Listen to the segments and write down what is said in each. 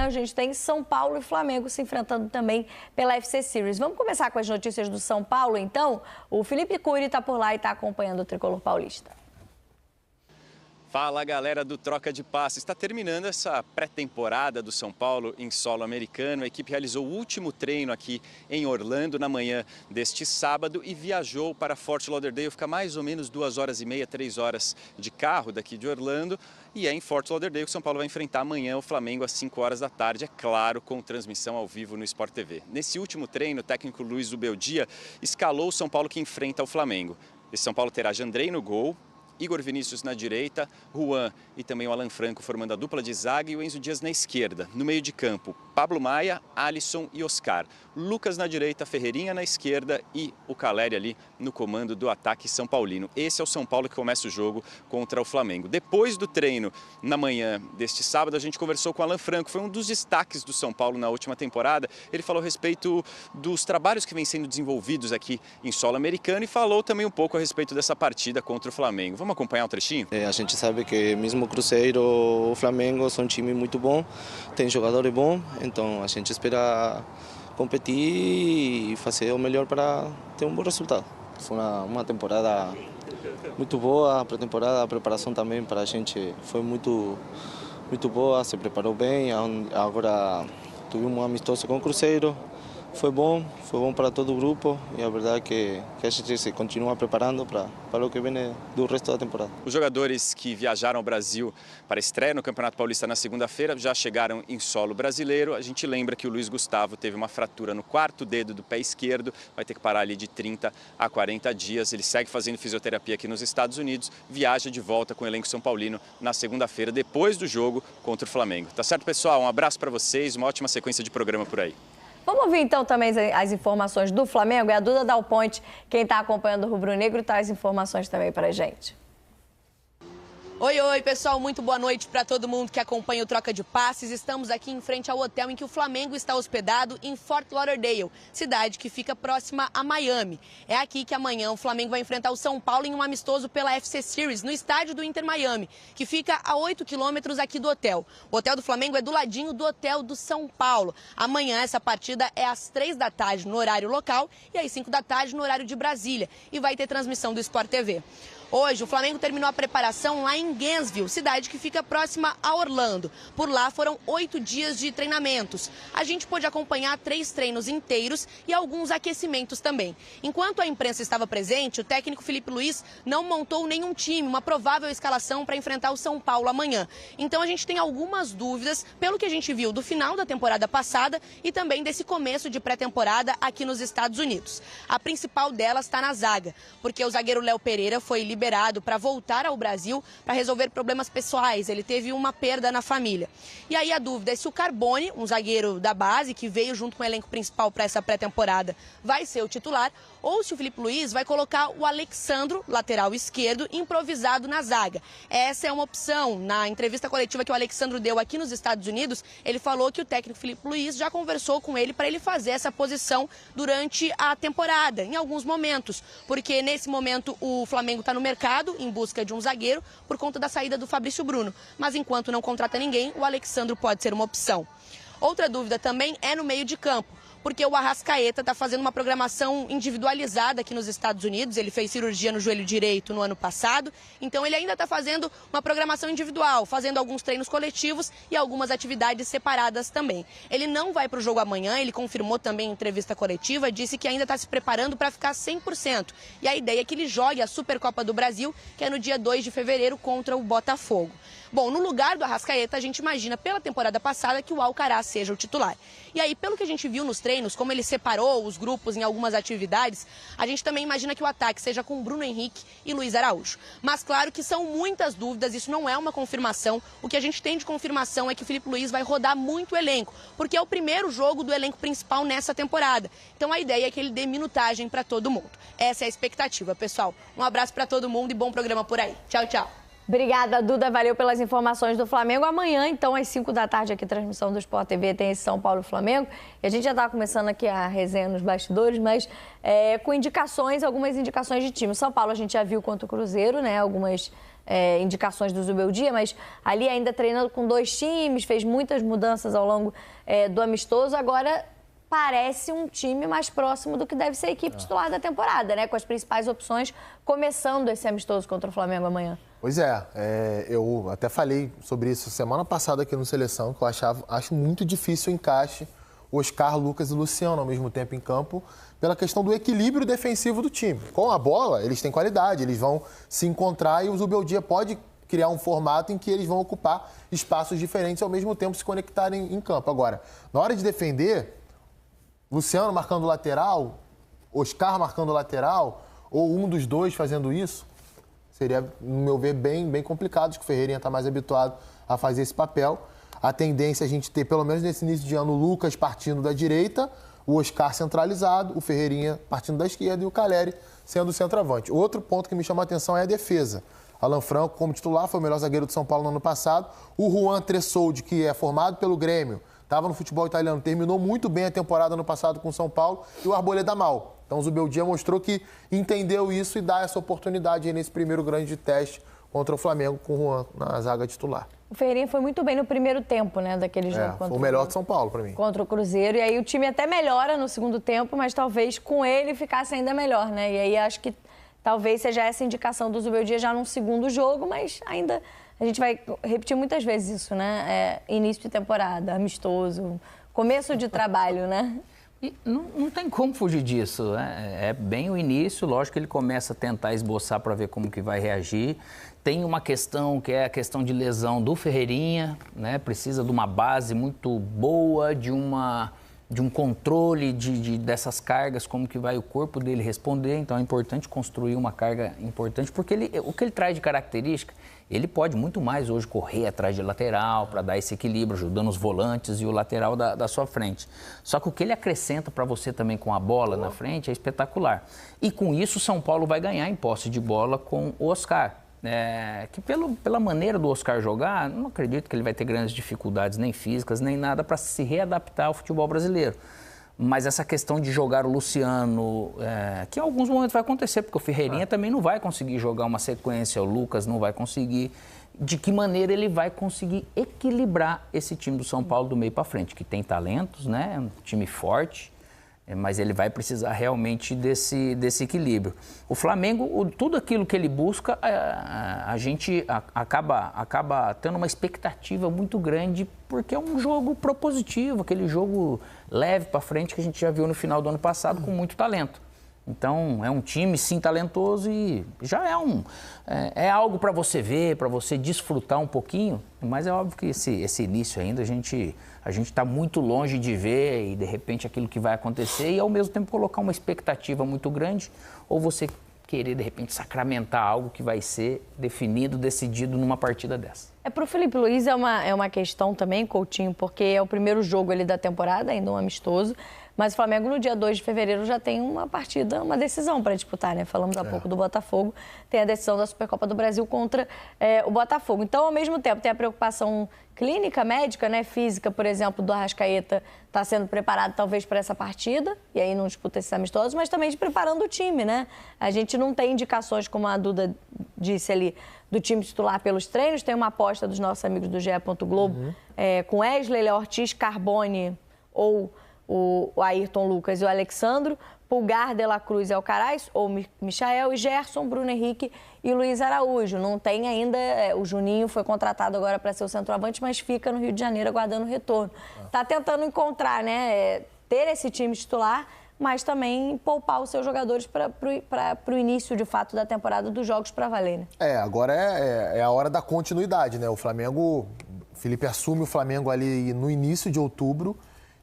a gente tem São Paulo e Flamengo se enfrentando também pela FC Series. Vamos começar com as notícias do São Paulo, então? O Felipe Cury está por lá e está acompanhando o tricolor paulista. Fala, galera do Troca de Passes. Está terminando essa pré-temporada do São Paulo em solo americano. A equipe realizou o último treino aqui em Orlando na manhã deste sábado e viajou para Fort Lauderdale. Fica mais ou menos 2h30, 3 horas de carro daqui de Orlando. E é em Fort Lauderdale que o São Paulo vai enfrentar amanhã o Flamengo às 5 horas da tarde, é claro, com transmissão ao vivo no Sport TV. Nesse último treino, o técnico Luiz Ubeldia escalou o São Paulo que enfrenta o Flamengo. Esse São Paulo terá Jandrei no gol, Igor Vinícius na direita, Juan e também o Alan Franco formando a dupla de zaga e o Enzo Dias na esquerda. No meio de campo, Pablo Maia, Alisson e Oscar. Lucas na direita, Ferreirinha na esquerda e o Caleri ali no comando do ataque são paulino. Esse é o São Paulo que começa o jogo contra o Flamengo. Depois do treino, na manhã deste sábado, a gente conversou com o Alan Franco. Foi um dos destaques do São Paulo na última temporada. Ele falou a respeito dos trabalhos que vêm sendo desenvolvidos aqui em solo americano e falou também um pouco a respeito dessa partida contra o Flamengo. Vamos acompanhar um trechinho? A gente sabe que mesmo o Cruzeiro ou o Flamengo são um time muito bom, tem jogadores bons, então a gente espera competir e fazer o melhor para ter um bom resultado. Foi uma temporada muito boa, a pré-temporada, a preparação também para a gente foi muito boa, se preparou bem, agora tivemos um amistoso com o Cruzeiro. Foi bom para todo o grupo e a verdade é que a gente se continua preparando para o que vem do resto da temporada. Os jogadores que viajaram ao Brasil para a estreia no Campeonato Paulista na segunda-feira já chegaram em solo brasileiro. A gente lembra que o Luiz Gustavo teve uma fratura no quarto dedo do pé esquerdo, vai ter que parar ali de 30 a 40 dias. Ele segue fazendo fisioterapia aqui nos Estados Unidos, viaja de volta com o elenco São Paulino na segunda-feira, depois do jogo contra o Flamengo. Tá certo, pessoal? Um abraço para vocês, uma ótima sequência de programa por aí. Vamos ouvir então também as informações do Flamengo. É a Duda Dal Ponte, quem está acompanhando o Rubro Negro, traz informações também para a gente. Oi, pessoal, muito boa noite para todo mundo que acompanha o Troca de Passes. Estamos aqui em frente ao hotel em que o Flamengo está hospedado em Fort Lauderdale, cidade que fica próxima a Miami. É aqui que amanhã o Flamengo vai enfrentar o São Paulo em um amistoso pela FC Series, no estádio do Inter Miami, que fica a 8 quilômetros aqui do hotel. O hotel do Flamengo é do ladinho do hotel do São Paulo. Amanhã essa partida é às 3 da tarde no horário local e às 5 da tarde no horário de Brasília. E vai ter transmissão do Sport TV. Hoje, o Flamengo terminou a preparação lá em Gainesville, cidade que fica próxima a Orlando. Por lá foram 8 dias de treinamentos. A gente pôde acompanhar 3 treinos inteiros e alguns aquecimentos também. Enquanto a imprensa estava presente, o técnico Felipe Luiz não montou nenhum time, uma provável escalação para enfrentar o São Paulo amanhã. Então a gente tem algumas dúvidas, pelo que a gente viu do final da temporada passada e também desse começo de pré-temporada aqui nos Estados Unidos. A principal delas está na zaga, porque o zagueiro Léo Pereira foi liberado para voltar ao Brasil para resolver problemas pessoais. Ele teve uma perda na família. E aí a dúvida é se o Carbone, um zagueiro da base que veio junto com o elenco principal para essa pré-temporada, vai ser o titular, ou se o Felipe Luiz vai colocar o Alexandro, lateral esquerdo, improvisado na zaga. Essa é uma opção. Na entrevista coletiva que o Alexandro deu aqui nos Estados Unidos, ele falou que o técnico Felipe Luiz já conversou com ele para ele fazer essa posição durante a temporada, em alguns momentos, porque nesse momento o Flamengo está no mercado em busca de um zagueiro por conta da saída do Fabrício Bruno. Mas enquanto não contrata ninguém, o Alexandro pode ser uma opção. Outra dúvida também é no meio de campo, porque o Arrascaeta está fazendo uma programação individualizada aqui nos Estados Unidos. Ele fez cirurgia no joelho direito no ano passado, então ele ainda está fazendo uma programação individual, fazendo alguns treinos coletivos e algumas atividades separadas também. Ele não vai para o jogo amanhã, ele confirmou também em entrevista coletiva, disse que ainda está se preparando para ficar 100%. E a ideia é que ele jogue a Supercopa do Brasil, que é no dia 2 de fevereiro contra o Botafogo. Bom, no lugar do Arrascaeta, a gente imagina pela temporada passada que o Alcaraz seja o titular. E aí, pelo que a gente viu nos treinos, como ele separou os grupos em algumas atividades, a gente também imagina que o ataque seja com Bruno Henrique e Luiz Araújo. Mas claro que são muitas dúvidas, isso não é uma confirmação. O que a gente tem de confirmação é que o Felipe Luiz vai rodar muito o elenco, porque é o primeiro jogo do elenco principal nessa temporada. Então a ideia é que ele dê minutagem para todo mundo. Essa é a expectativa, pessoal. Um abraço para todo mundo e bom programa por aí. Tchau, tchau. Obrigada, Duda. Valeu pelas informações do Flamengo. Amanhã, então, às 5 da tarde, aqui, transmissão do Sport TV, tem esse São Paulo e Flamengo. E a gente já está começando aqui a resenha nos bastidores, mas com indicações, algumas indicações de time. São Paulo a gente já viu contra o Cruzeiro, né? Algumas indicações do Zubeldia, mas ali ainda treinando com 2 times, fez muitas mudanças ao longo do amistoso. Agora parece um time mais próximo do que deve ser a equipe titular da temporada, né? Com as principais opções, começando esse amistoso contra o Flamengo amanhã. Pois eu até falei sobre isso semana passada aqui no Seleção, que eu acho muito difícil o encaixe Oscar, Lucas e Luciano ao mesmo tempo em campo, pela questão do equilíbrio defensivo do time. Com a bola, eles têm qualidade, eles vão se encontrar e o Zubeldia pode criar um formato em que eles vão ocupar espaços diferentes e ao mesmo tempo se conectarem em campo. Agora, na hora de defender, Luciano marcando lateral, Oscar marcando lateral, ou um dos dois fazendo isso, seria, no meu ver, bem complicado, acho que o Ferreirinha está mais habituado a fazer esse papel. A tendência é a gente ter, pelo menos nesse início de ano, o Lucas partindo da direita, o Oscar centralizado, o Ferreirinha partindo da esquerda e o Caleri sendo o centroavante. Outro ponto que me chama a atenção é a defesa. Alan Franco, como titular, foi o melhor zagueiro do São Paulo no ano passado. O Juan Tressoldi, que é formado pelo Grêmio, estava no futebol italiano, terminou muito bem a temporada no passado com o São Paulo, e o Arboleda mal. Então o Zubeldia mostrou que entendeu isso e dá essa oportunidade aí nesse primeiro grande teste contra o Flamengo com o Juan na zaga titular. O Ferreirinha foi muito bem no primeiro tempo, né, daquele jogo. Foi o melhor de São Paulo para mim. Contra o Cruzeiro. E aí o time até melhora no segundo tempo, mas talvez com ele ficasse ainda melhor, né? E aí acho que talvez seja essa indicação do Zubeldia já num segundo jogo, mas ainda a gente vai repetir muitas vezes isso, né? Início de temporada, amistoso, começo de trabalho, né? E não tem como fugir disso, né? É bem o início, lógico que ele começa a tentar esboçar para ver como que vai reagir. Tem uma questão que é a questão de lesão do Ferreirinha, né? Precisa de uma base muito boa, de um controle dessas cargas, como que vai o corpo dele responder. Então é importante construir uma carga importante, porque o que ele traz de característica, ele pode muito mais hoje correr atrás de lateral para dar esse equilíbrio, ajudando os volantes e o lateral da sua frente. Só que o que ele acrescenta para você também com a bola na frente é espetacular. E com isso o São Paulo vai ganhar em posse de bola com o Oscar. Que pela maneira do Oscar jogar, não acredito que ele vai ter grandes dificuldades, nem físicas, nem nada, para se readaptar ao futebol brasileiro. Mas essa questão de jogar o Luciano, que em alguns momentos vai acontecer, porque o Ferreirinha também não vai conseguir jogar uma sequência, o Lucas não vai conseguir. De que maneira ele vai conseguir equilibrar esse time do São Paulo do meio para frente, que tem talentos, né? É um time forte, mas ele vai precisar realmente desse equilíbrio. O Flamengo, tudo aquilo que ele busca, a gente acaba tendo uma expectativa muito grande, porque é um jogo propositivo, aquele jogo leve para frente que a gente já viu no final do ano passado com muito talento. Então, é um time, sim, talentoso e já é algo para você ver, para você desfrutar um pouquinho, mas é óbvio que esse início ainda a gente está muito longe de ver e, de repente, aquilo que vai acontecer e, ao mesmo tempo, colocar uma expectativa muito grande ou você querer, de repente, sacramentar algo que vai ser definido, decidido numa partida dessa. Para o Felipe Luiz é uma questão também, Coutinho, porque é o primeiro jogo ali da temporada, ainda um amistoso. Mas o Flamengo, no dia 2 de fevereiro, já tem uma partida, uma decisão para disputar, né? Falamos há pouco do Botafogo, tem a decisão da Supercopa do Brasil contra o Botafogo. Então, ao mesmo tempo, tem a preocupação clínica, médica, né? Física, por exemplo, do Arrascaeta está sendo preparado talvez para essa partida, e aí não disputa esses amistosos, mas também de preparando o time, né? A gente não tem indicações, como a Duda disse ali, do time titular pelos treinos, tem uma aposta dos nossos amigos do GE. Globo com Wesley, Léo Ortiz, Carbone ou o Ayrton Lucas e o Alexandro, Pulgar, De La Cruz e Alcaraz, ou Michael, e Gerson, Bruno Henrique e Luiz Araújo. Não tem ainda, o Juninho foi contratado agora para ser o centroavante, mas fica no Rio de Janeiro aguardando o retorno. Está tentando encontrar, né, ter esse time titular, mas também poupar os seus jogadores para o início, de fato, da temporada dos jogos para valer, né? Agora é a hora da continuidade, né? O Felipe assume o Flamengo ali no início de outubro,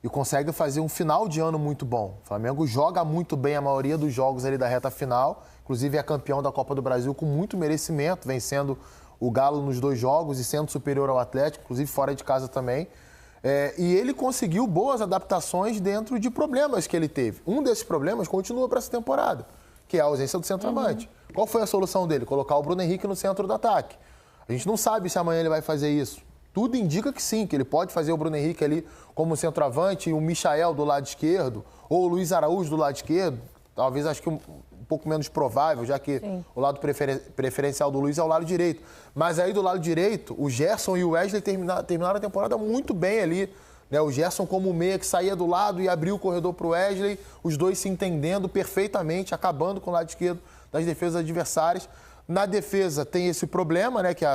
e consegue fazer um final de ano muito bom. O Flamengo joga muito bem a maioria dos jogos ali da reta final, inclusive é campeão da Copa do Brasil com muito merecimento, vencendo o Galo nos 2 jogos e sendo superior ao Atlético, inclusive fora de casa também. E ele conseguiu boas adaptações dentro de problemas que ele teve. Um desses problemas continua para essa temporada, que é a ausência do centroavante. Qual foi a solução dele? Colocar o Bruno Henrique no centro do ataque. A gente não sabe se amanhã ele vai fazer isso. Tudo indica que sim, que ele pode fazer o Bruno Henrique ali como centroavante e o Michael do lado esquerdo, ou o Luiz Araújo do lado esquerdo. Talvez, acho que um pouco menos provável, já que o lado preferencial do Luiz é o lado direito. Mas aí do lado direito, o Gerson e o Wesley terminaram a temporada muito bem ali. Né? O Gerson como meia que saía do lado e abriu o corredor para o Wesley, os dois se entendendo perfeitamente, acabando com o lado esquerdo das defesas adversárias. Na defesa tem esse problema, né, que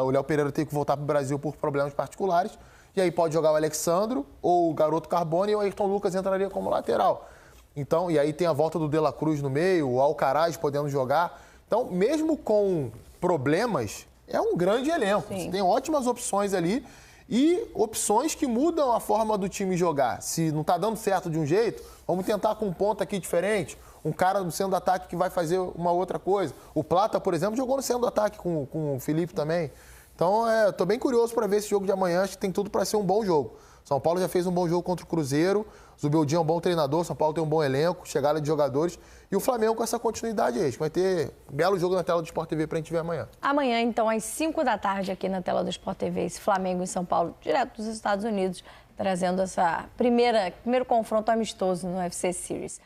o Léo Pereira tem que voltar para o Brasil por problemas particulares. E aí pode jogar o Alexandro ou o Garoto Carbone e o Ayrton Lucas entraria como lateral. Então, e aí tem a volta do De La Cruz no meio, o Alcaraz podendo jogar. Então, mesmo com problemas, é um grande elenco. Você tem ótimas opções ali e opções que mudam a forma do time jogar. Se não está dando certo de um jeito, vamos tentar com um ponto aqui diferente. Um cara no centro do ataque que vai fazer uma outra coisa. O Plata, por exemplo, jogou no centro do ataque com o Felipe também. Então, estou bem curioso para ver esse jogo de amanhã. Acho que tem tudo para ser um bom jogo. São Paulo já fez um bom jogo contra o Cruzeiro. Zubeldia é um bom treinador. São Paulo tem um bom elenco, chegada de jogadores. E o Flamengo com essa continuidade aí. Acho que vai ter um belo jogo na tela do Sport TV para a gente ver amanhã. Amanhã, então, às 5 da tarde, aqui na tela do Sport TV, esse Flamengo em São Paulo, direto dos Estados Unidos, trazendo essa primeiro confronto amistoso no UFC Series.